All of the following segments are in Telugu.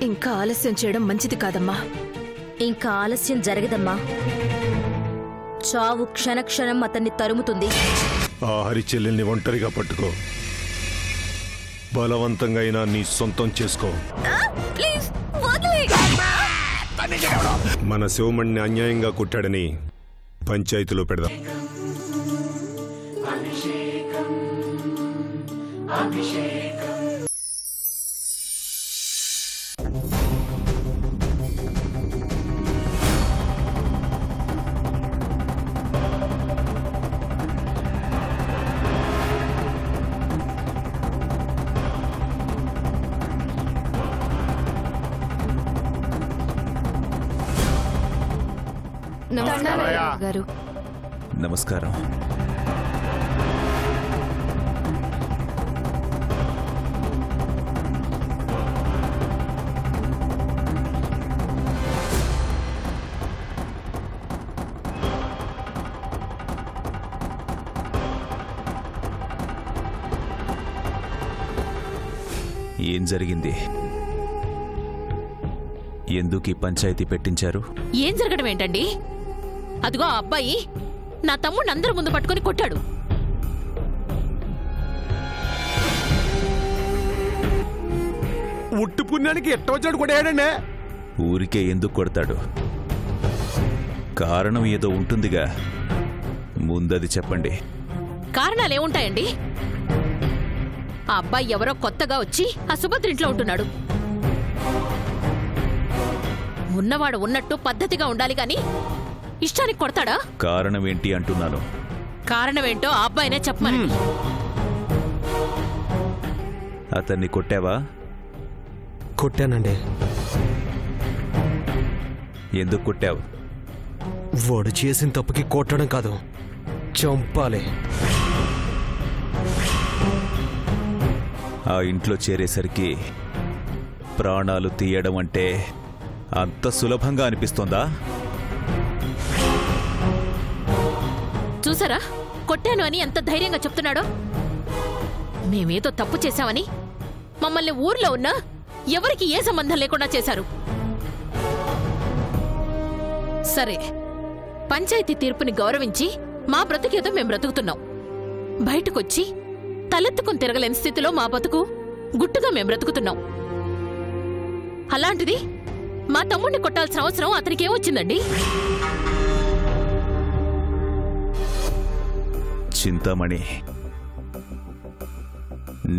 ఇంకా ఆలస్యం చేయడం మంచిది కాదమ్మా. ఇంకా ఆలస్యం జరగదమ్మా. చావు క్షణక్షణం అతన్ని తరుముతుంది. ఆ హరిచెల్లెల్ని ఒంటరిగా పట్టుకో. బలవంతంగా అయినా నీ సొంతం చేసుకో. మన శివమణిని అన్యాయంగా కొట్టాడని పంచాయతీలో పెడదాం. నమస్కారం. ఏం జరిగింది? ఎందుకు ఈ పంచాయతీ పెట్టించారు? ఏం జరగడం ఏంటండి? అదిగో ఆ అబ్బాయి నా తమ్ముడిని అందరి ముందు పట్టుకొని కొట్టాడు. ఉట్టు పుణ్యానికి ఎట్టవచ్చాడు కొట్టాడండి. ఊరికే ఎందుకు కొడతాడు? కారణం ఏదో ఉంటుందిగా, ముందది చెప్పండి. కారణాలేముంటాయండి? ఆ అబ్బాయి ఎవరో కొత్తగా వచ్చి ఆ సుభద్ర ఇంట్లో ఉంటున్నాడు. ఉన్నవాడు ఉన్నట్టు పద్ధతిగా ఉండాలి గాని ఇష్టానికి కొడతాడా? కారణం ఏంటి అంటున్నాను. కారణమేంటో ఆ అబ్బాయినే చెప్పమని. అతన్ని కొట్టావా? కొట్టానండి. ఎందుకు కొట్టావు? వాడు చేసిన తప్పుకి కొట్టడం కాదు, చంపాలి. ఆ ఇంట్లో చేరేసరికి ప్రాణాలు తీయడం అంటే అంత సులభంగా అనిపిస్తోందా? చూసారా కొట్టాను అని ఎంత ధైర్యంగా చెప్తున్నాడో. మేమేదో తప్పు చేశామని మమ్మల్ని ఊర్లో ఉన్నా ఎవరికి ఏ సంబంధం లేకుండా చేశారు. సరే, పంచాయతీ తీర్పుని గౌరవించి మా బ్రతికేదో మేం బ్రతుకుతున్నాం. బయటకొచ్చి తలెత్తుకుని తిరగలేని స్థితిలో మా బతుకు గుట్టుగా మేం బ్రతుకుతున్నాం. అలాంటిది మా తమ్ముడిని కొట్టాల్సిన అవసరం అతనికేమొచ్చిందండి? చింతామణి,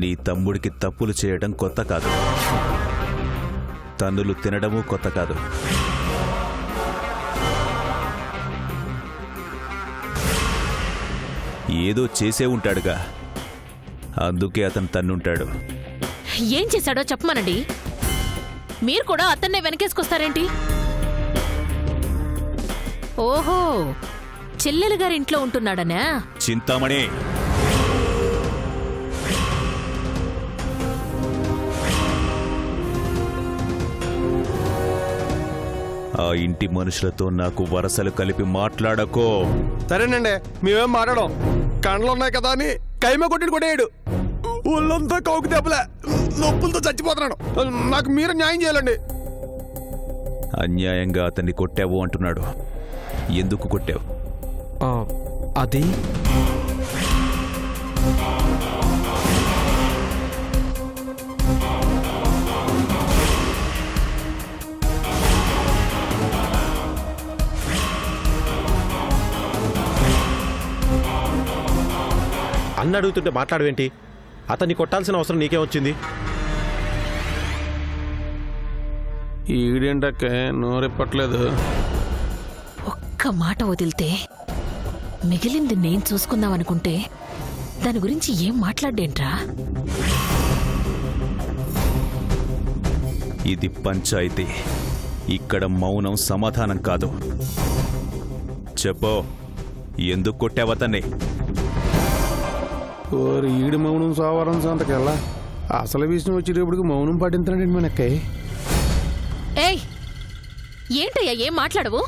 నీ తమ్ముడికి తప్పులు చేయడం కొత్త కాదు, తన్నులు తినడమూ కొత్త కాదు. ఏదో చేసే ఉంటాడుగా, అందుకే అతను తన్నుంటాడు. ఏం చేశాడో చెప్పమనండి. మీరు కూడా అతన్నే వెనకేసుకొస్తారేంటి? ఓహో, చెల్లెలు గారి ఇంట్లో ఉంటున్నాడనా? చింతామణి, ఆ ఇంటి మనుషులతో నాకు వరసలు కలిపి మాట్లాడకో. సరేనండి, మేమేం మాట్లాడం. కండ్లున్నాయి కదా అని కైమ కొట్టి కొట్టేయడు. ఊళ్ళంతా కౌకు దెబ్బలే, నొప్పులతో చచ్చిపోతున్నాడు. నాకు మీరు న్యాయం చేయాలండి. అన్యాయంగా అతన్ని కొట్టావు అంటున్నాడు. ఎందుకు కొట్టావు? అది అన్న అడుగుతుంటే మాట్లాడవేంటి? అతన్ని కొట్టాల్సిన అవసరం నీకేమొచ్చింది? ఈడేంటక్కే నోరెప్పట్లేదు. ఒక్క మాట వదిలితే మిగిలింది నేను చూసుకుందామనుకుంటే దాని గురించి ఏం మాట్లాడేంట్రా? ఇది పంచాయతీ, ఇక్కడ మౌనం సమాధానం కాదు. చెప్పో, ఎందుకు కొట్టావతన్ని? ఈడి మౌనం సోవరం సంతకెళ్ళా అసలు విషయం వచ్చేటప్పటికి మౌనం పాటించండి మనక్కయ్య. ఏయ్, ఏంటయ్యా ఏం మాట్లాడవు?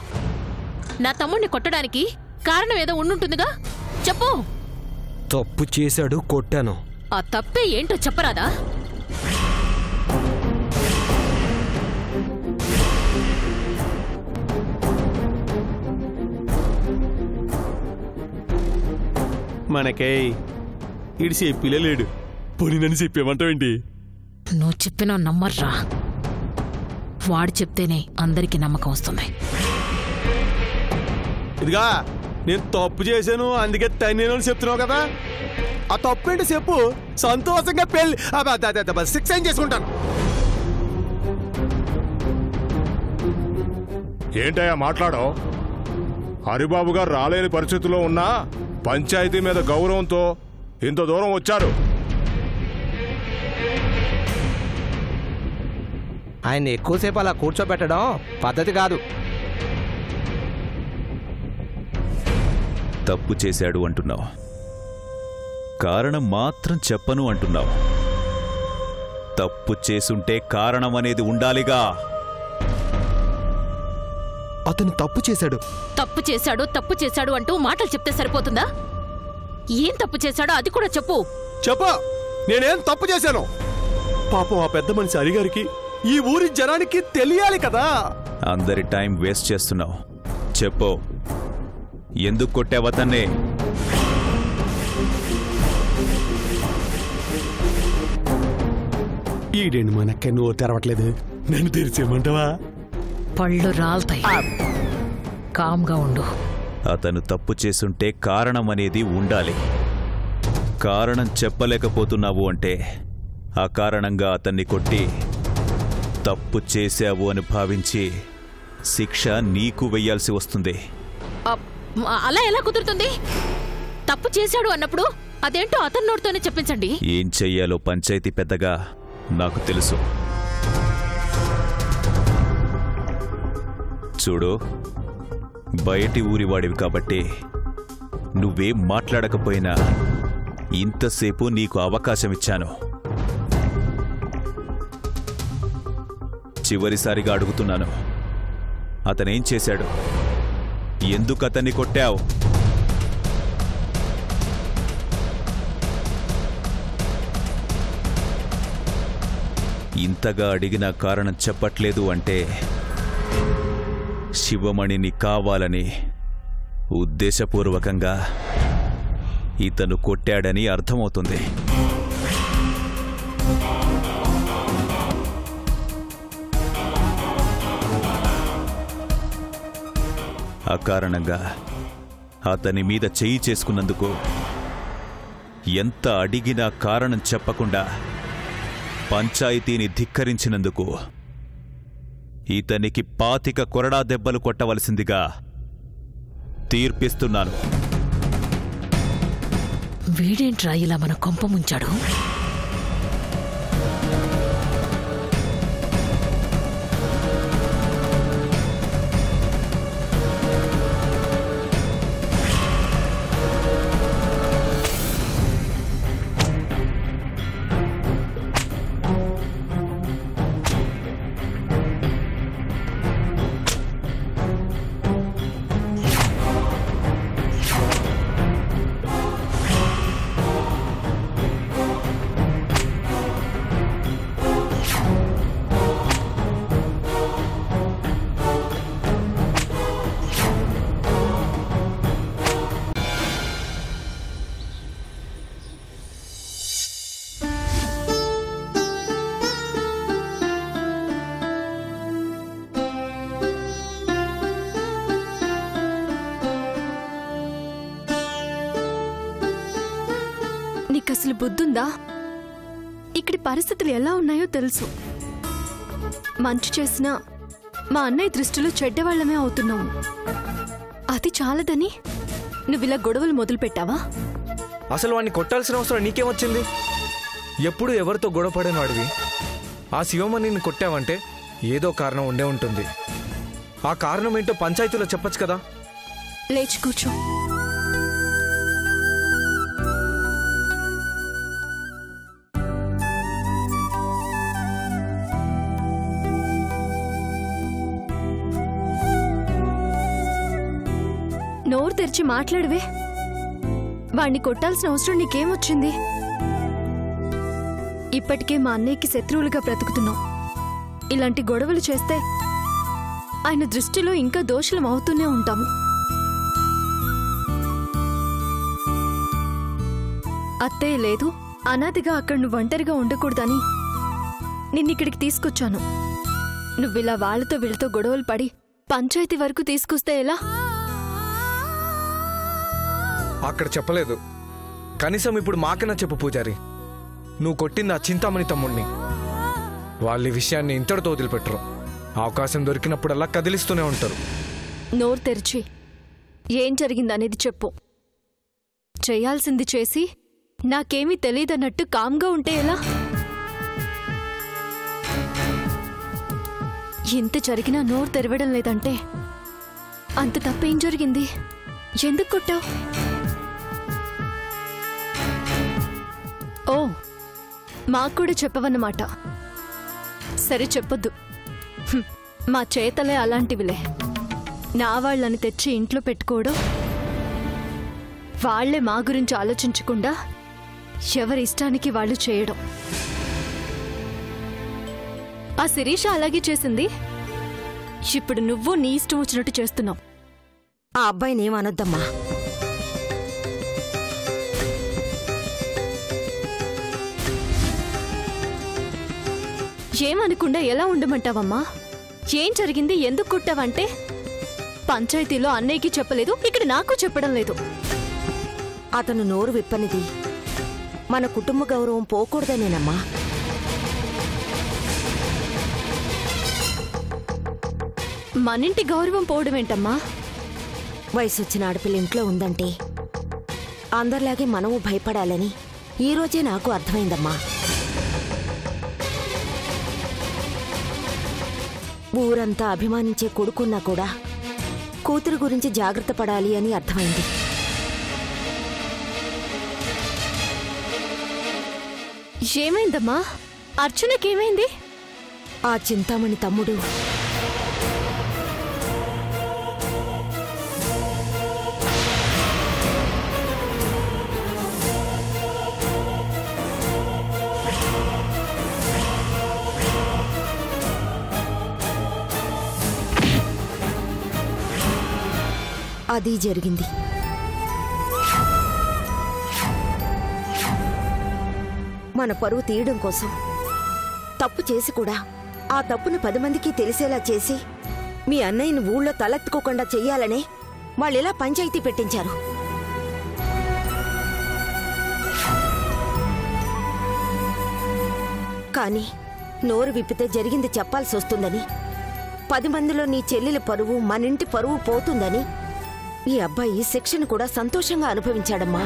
నా తమ్ముడిని కొట్టడానికి కారణం ఏదో ఉండుంటుందిగా, చెప్పు. తప్పు చేశాడు, కొట్టాను. ఆ తప్పే ఏంటో చెప్పరాదా? మనకే ఇడి చెప్పిలే లేడు. పోనీ నన్ను చెప్పేమంటావేంటి? నువ్వు చెప్పినా నమ్మర్రా. వాడు చెప్తేనే అందరికీ నమ్మకం వస్తుంది. ఇదిగా నేను తప్పు చేశాను అందుకే తన్నేను చెప్తున్నావు కదా, ఆ తప్పు ఏంటి చెప్పు. సంతోషంగా పెళ్లి శిక్ష ఏం చేసుకుంటాను. ఏంటయ్యా మాట్లాడో? హరిబాబు గారు రాలేని పరిస్థితుల్లో ఉన్నా పంచాయతీ మీద గౌరవంతో ఇంత దూరం వచ్చారు. ఆయన ఎక్కువసేపు అలా కూర్చోబెట్టడం పద్ధతి కాదు. తప్పు చేశాడు అంటున్నావు, కారణం మాత్రం చెప్పను అంటున్నావు. తప్పు చేసుంటే కారణం అనేది ఉండాలిగా. అతను తప్పు చేశాడు. తప్పు చేశాడు తప్పు చేశాడు అంటూ మాటలు చెప్తే సరిపోతుందా? ఏం తప్పు చేశాడో అది కూడా చెప్పు. చెప్పు, నేనేం తప్పు చేశాను? పాపం ఆ పెద్ద మనిషి హరిగారికి, ఈ ఊరి జనానికి తెలియాలి కదా. అందరి టైం వేస్ట్ చేస్తున్నావు. చెప్పు, ఎందుకు కొట్టావతన్నే? ఈడేంటి మనక్క నువ్వు తెరవట్లేదు, నన్ను తెరిచేయమంటావా? పళ్ళు రాల్తాయి. కామ్గా ఉండు. అతను తప్పు చేసుంటే కారణం అనేది ఉండాలి. కారణం చెప్పలేకపోతున్నావు అంటే ఆ కారణంగా అతన్ని కొట్టి తప్పు చేశావు అని భావించి శిక్ష నీకు వెయ్యాల్సి వస్తుంది. అలా ఎలా కుదురుతుంది? తప్పు చేశాడు అన్నప్పుడు అదేంటో అతని నోటితోనే చెప్పించండి. ఏం చెయ్యాలో పంచాయతీ పెద్దగా నాకు తెలుసు. చూడు, బయటి ఊరివాడివి కాబట్టి నువ్వేం మాట్లాడకపోయినా ఇంతసేపు నీకు అవకాశం ఇచ్చాను. చివరిసారిగా అడుగుతున్నాను, అతనేం చేశాడు? ఎందుకు అతన్ని కొట్టావు? ఇంతగా అడిగిన కారణం చెప్పట్లేదు అంటే శివమణిని కావాలని ఉద్దేశపూర్వకంగా ఇతను కొట్టాడని అర్థమవుతుంది. అకారణంగా అతని మీద చెయ్యి చేసుకున్నందుకు, ఎంత అడిగినా కారణం చెప్పకుండా పంచాయతీని ధిక్కరించినందుకు ఇతనికి 25 కొరడా దెబ్బలు కొట్టవలసిందిగా తీర్పిస్తున్నాను. వీడేంట్రా ఇలా మన కొంప ముంచాడు? నీకసలు బుద్ధుందా? ఇక్కడి పరిస్థితులు ఎలా ఉన్నాయో తెలుసు. మంచి చేసినా మా అన్నయ్య దృష్టిలో చెడ్డవాళ్లమే అవుతున్నావు. అది చాలదని నువ్విలా గొడవలు మొదలుపెట్టావా? అసలు వాడిని కొట్టాల్సిన అవసరం నీకేమొచ్చింది? ఎప్పుడు ఎవరితో గొడవ పడిన వాడివి. ఆ శివమణిని కొట్టావంటే ఏదో కారణం ఉండే ఉంటుంది. ఆ కారణం ఏంటో పంచాయతీలో చెప్పొచ్చు కదా. లేచి కూర్చో. నోరు తెరిచి మాట్లాడవే. వాణ్ణి కొట్టాల్సిన అవసరం నీకేమొచ్చింది? ఇప్పటికే మా అన్నయ్యకి శత్రువులుగా బ్రతుకుతున్నాం. ఇలాంటి గొడవలు చేస్తే ఆయన దృష్టిలో ఇంకా దోషులం అవుతూనే ఉంటాము. అత్తయ్య లేదు, అనాథిగా అక్కడ నువ్వు ఒంటరిగా ఉండకూడదని నిన్నిక్కడికి తీసుకొచ్చాను. నువ్విలా వాళ్ళతో వీళ్ళతో గొడవలు పడి పంచాయతీ వరకు తీసుకొస్తే ఎలా? అక్కడ చెప్పలేదు. కనీసం ఇప్పుడు మాకన్నా చెప్పు పూజారి. నువ్వు కొట్టింది ఆ చింతామణి తమ్ముణ్ణి. వాళ్ళ ఈ విషయాన్ని ఇంతటితో వదిలిపెట్టరు. అవకాశం దొరికినప్పుడల్లా కదిలిస్తూనే ఉంటారు. నోరు తెరిచి ఏం జరిగిందనేది చెప్పు. చేయాల్సింది చేసి నాకేమీ తెలియదన్నట్టు కామ్గా ఉంటే ఎలా? ఎంత జరిగినా నోరు తెరవడం లేదంటే అంత తప్పేం జరిగింది? ఎందుకు కొట్టావు? ఓ, మాకు కూడా చెప్పవన్నమాట. సరే చెప్పొద్దు. మా చేతలే అలాంటివిలే. నా వాళ్ళని తెచ్చి ఇంట్లో పెట్టుకోవడం, వాళ్లే మా గురించి ఆలోచించకుండా ఎవరి ఇష్టానికి వాళ్ళు చేయడం. ఆ శిరీష అలాగే చేసింది. ఇప్పుడు నువ్వు నీ ఇష్టం వచ్చినట్టు చేస్తున్నావు. ఆ అబ్బాయిని ఏమనొద్దమ్మా. ఏమనకుండా ఎలా ఉండమంటావమ్మా? ఏం జరిగింది, ఎందుకు కొట్టావంటే పంచాయతీలో అన్నయ్యకి చెప్పలేదు, ఇక్కడ నాకు చెప్పడం లేదు. అతను నోరు విప్పనిది మన కుటుంబ గౌరవం పోకూడదనేనమ్మా. మనింటి గౌరవం పోవడమేంటమ్మా? వయసొచ్చిన ఆడపిల్ల ఇంట్లో ఉందంటే అందరిలాగే మనము భయపడాలని ఈరోజే నాకు అర్థమైందమ్మా. ఊరంతా అభిమానించే కొడుకున్నా కూడా కూతురు గురించి జాగ్రత్త పడాలి అని అర్థమైంది. ఏమైందమ్మా? అర్చనకేమైంది? ఆ చింతామణి తమ్ముడు అది జరిగింది. మన పరువు తీయడం కోసం తప్పు చేసి కూడా ఆ తప్పును 10 మందికి తెలిసేలా చేసి మీ అన్నయ్యను ఊళ్ళో తలెత్తుకోకుండా చెయ్యాలనే వాళ్ళిలా పంచాయతీ పెట్టించారు. కానీ నోరు విప్పితే జరిగింది చెప్పాల్సి వస్తుందని, 10 మందిలో నీ చెల్లెలి పరువు, మనింటి పరువు పోతుందని ఈ అబ్బాయి శిక్షను కూడా సంతోషంగా అనుభవించాడమ్మా.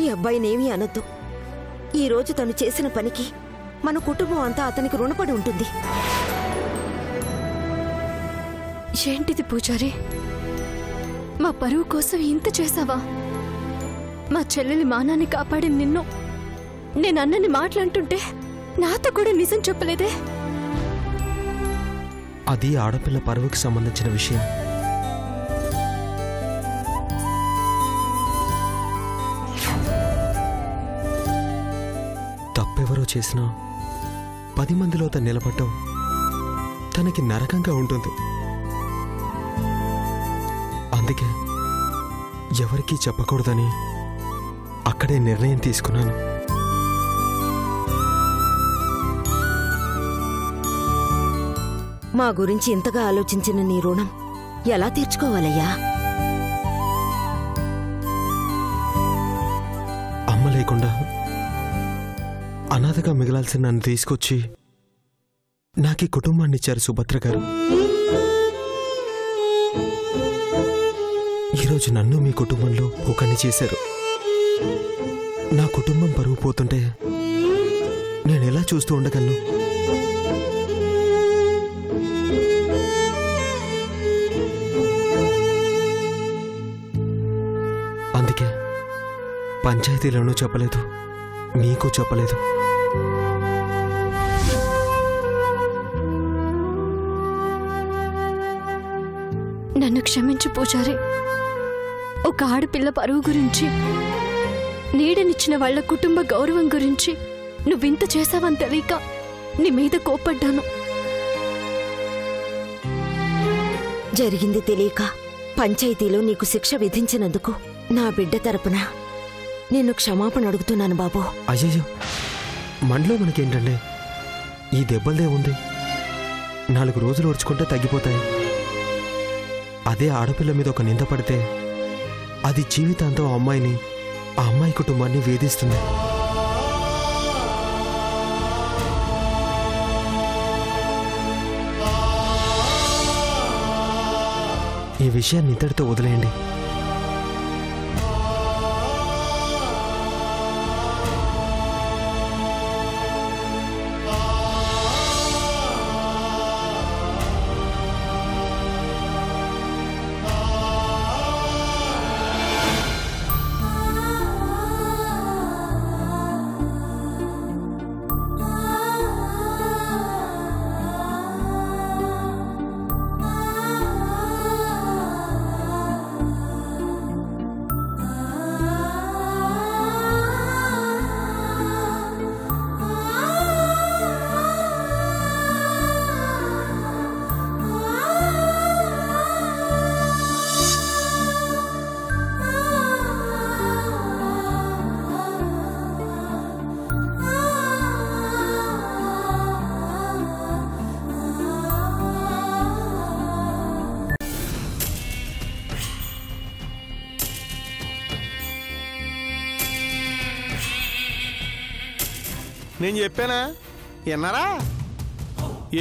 ఈ అబ్బాయినేమీ అనొద్దు. ఈరోజు తను చేసిన పనికి మన కుటుంబం అంతా అతనికి రుణపడి ఉంటుంది. ఏంటిది పూజారి? మా పరువు కోసం ఇంత చేసావా? మా చెల్లెలి మానాన్ని కాపాడి నిన్ను నేను అన్నని మాట్లాడుతుంటే నాతో కూడా నిజం చెప్పలేదే? అది ఆడపిల్ల పరువుకి సంబంధించిన విషయం. తప్పెవరో చేసినా 10 మందిలో తను నిలబడ్డం తనకి నరకంగా ఉంటుంది. అందుకే ఎవరికీ చెప్పకూడదని అక్కడే నిర్ణయం తీసుకున్నాను. మా గురించి ఇంతగా ఆలోచించిన నీ రుణం ఎలా తీర్చుకోవాలయ్యా? అమ్మ లేకుండా అనాథగా మిగలాల్సిన నన్ను తీసుకొచ్చి నాకీ కుటుంబాన్ని ఇచ్చారు సుభద్ర గారు. ఈరోజు నన్ను మీ కుటుంబంలో ఒకరిని చేశారు. నా కుటుంబం పరువు పోతుంటే నేనెలా చూస్తూ ఉండగలను? అందుకే పంచాయతీలోనూ చెప్పలేదు, మీకు చెప్పలేదు. నన్ను క్షమించు పూజారి. ఒక ఆడపిల్ల పరువు గురించి, నీడనిచ్చిన వాళ్ల కుటుంబ గౌరవం గురించి నువ్వింత చేశావని తెలియక నీ మీద కోప్పడ్డాను. జరిగింది తెలియక పంచాయతీలో నీకు శిక్ష విధించినందుకు నా బిడ్డ తరపున నేను క్షమాపణ అడుగుతున్నాను బాబు. అయ్యయ్యో, మనలో మనకేంటండి, ఈ దెబ్బలదే ఉంది. 4 రోజులు ఓర్చుకుంటే తగ్గిపోతాయి. అదే ఆడపిల్ల మీద ఒక నింద పడితే అది జీవితాంతం ఆ అమ్మాయిని, ఆ అమ్మాయి కుటుంబాన్ని వేధిస్తుంది. ఈ విషయాన్ని ఇంతటితో వదిలేయండి. నేను చెప్పానా, విన్నారా?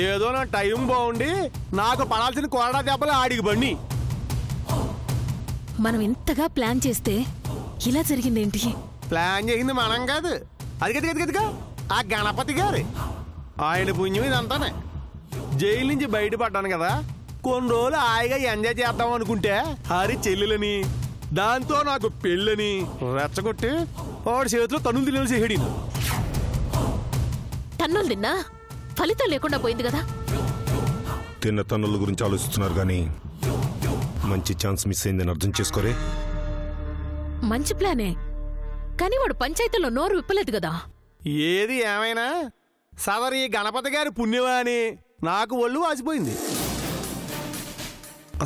ఏదో నా టైం బాగుండి నాకు పడాల్సిన కొరడా దెబ్బలు ఆడికి బండి. మనం ఇంతగా ప్లాన్ చేస్తే ఇలా జరిగిందేంటి? ప్లాన్ చేసింది మనం కాదు, అది గదిగా ఆ గణపతి గారు. ఆయన పుణ్యం ఇదంతానే. జైలు నుంచి బయటపడ్డాను కదా, కొన్ని రోజులు హాయిగా ఎంజాయ్ చేద్దాం అనుకుంటే హరి చెల్లెలని, దాంతో నాకు పెళ్ళని రెచ్చగొట్టి వాడి చేతిలో తన్నులు తినేసి చేసేడి. తన్నులు తిన్నా ఫలితం లేకుండా పోయింది కదా. తిన్న తన్నుల గురించి ఆలోచిస్తున్నారు కానీ మంచి ఛాన్స్ మిస్ అయిందని అర్థం చేసుకోరే. మంచి ప్లానే, కానీ వాడు పంచాయతీలో నోరు విప్పలేదు కదా. ఏది ఏమైనా సదరు ఈ గణపతి గారి పుణ్యమా అని నాకు ఒళ్ళు వాసిపోయింది.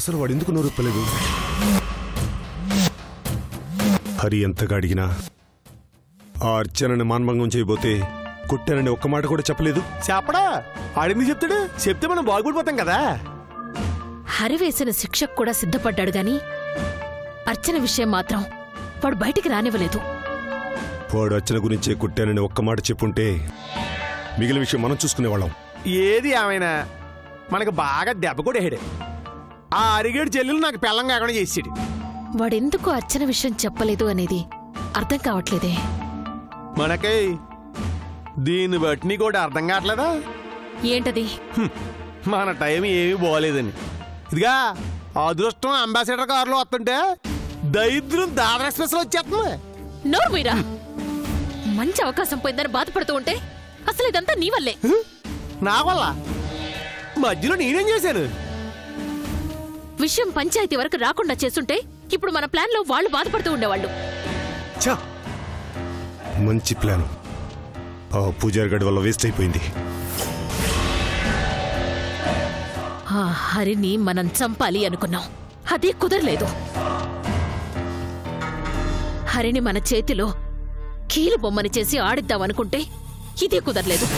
అసలు వాడు ఎందుకు నోరుప్పలేదు? హరి ఎంతగా అడిగినా ఆ అర్చనని మాన్భంగం చేయబోతే కొట్టానని ఒక్క మాట కూడా చెప్పలేదు. చెప్పడా? అడిగి చెప్తాడు, చెప్తే మనం బాగుపడిపోతాం కదా. హరి వేసిన శిక్షకు కూడా సిద్ధపడ్డాడు గాని అర్చన విషయం మాత్రం వాడు బయటికి రానివ్వలేదు. వాడు అర్చన గురించే కొట్టానని ఒక్క మాట చెప్పుంటే మిగిలిన విషయం మనం చూసుకునేవాళ్ళం. ఏది ఏమైనా మనకు బాగా దెబ్బ కూడా వేయడే. ఆ అరిగేడు చెల్లెలు నాకు పెళ్ళం కాకుండా చేసాడు. వాడెందుకు అర్చన విషయం చెప్పలేదు అనేది అర్థం కావట్లేదే. మనకై దీన్ని బట్టి నీకు కూడా అర్థం కావట్లేదా? ఏంటది? మన టైం ఏమీ బాగోలేదని. ఇదిగా అదృష్టం అంబాసిడర్ కారులో వస్తుంటే దరిద్రం దాదర్ ఎక్స్ప్రెస్ లో వచ్చేస్తుంది. నోరు మీరా, మంచి అవకాశం పోయిందని బాధపడుతూ ఉంటే అసలు ఇదంతా నీ వల్లే. నా వల్ల? మధ్యలో నేనేం చేశాను? విషయం పంచాయతీ వరకు రాకుండా చేస్తుంటే ఇప్పుడు మన ప్లాన్ లో వాళ్ళు బాధపడుతూ ఉండేవాళ్ళు. మంచి ప్లాన్ ఆ పూజారి గడి వల్ల వేస్ట్ అయిపోయింది. ఆ హరిని మనం చంపాలి అనుకున్నాం, అదే కుదరలేదు. హరిని మన చేతిలో కీలు బొమ్మని చేసి ఆడిద్దామనుకుంటే ఇదే కుదరలేదు.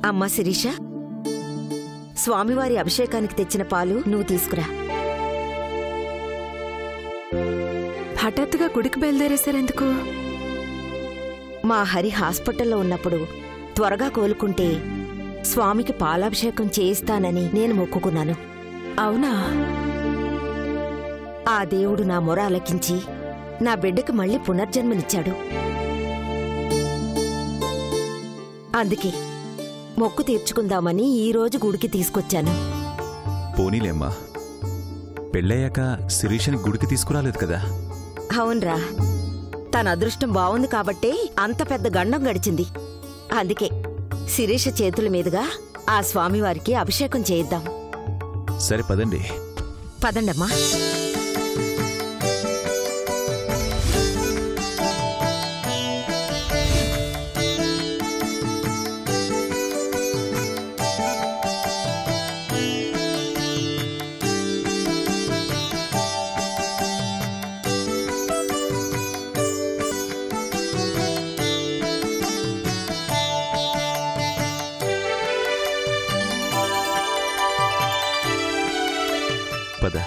అమ్మా శిరీష, స్వామివారి అభిషేకానికి తెచ్చిన పాలు నువ్వు తీసుకురా. హఠాత్తుగా గుడికి బయలుదేరేశారెందుకు? మా హరి హాస్పిటల్లో ఉన్నప్పుడు త్వరగా కోలుకుంటే స్వామికి పాలాభిషేకం చేయిస్తానని నేను మొక్కుకున్నాను. అవునా? ఆ దేవుడు నా మొర ఆలకించి నా బిడ్డకు మళ్ళీ పునర్జన్మనిచ్చాడు. అందుకే మొక్కు తీర్చుకుందామని ఈరోజు గుడికి తీసుకొచ్చాను. పోనీలేమ్మా, పెళ్ళయ్యాక శిరీషని గుడికి తీసుకురాలేదు కదా? అవునరా, తన అదృష్టం బావుంది కాబట్టే అంత పెద్ద గండం గడిచింది. అందుకే శిరీష చేతుల మీదుగా ఆ స్వామివారికి అభిషేకం చేయిద్దాం. సరే పదండి. పదండమ్మా. పద.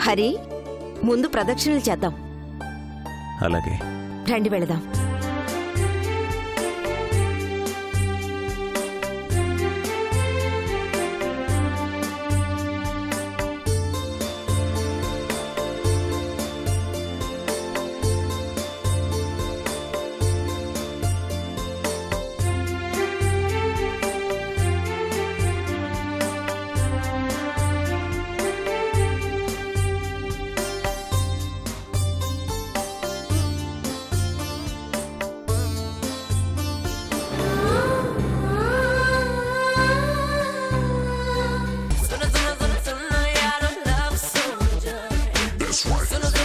హరి, ముందు ప్రదక్షిణలు చేద్దాం. అలాగే. రండి వెళదాం. Soon as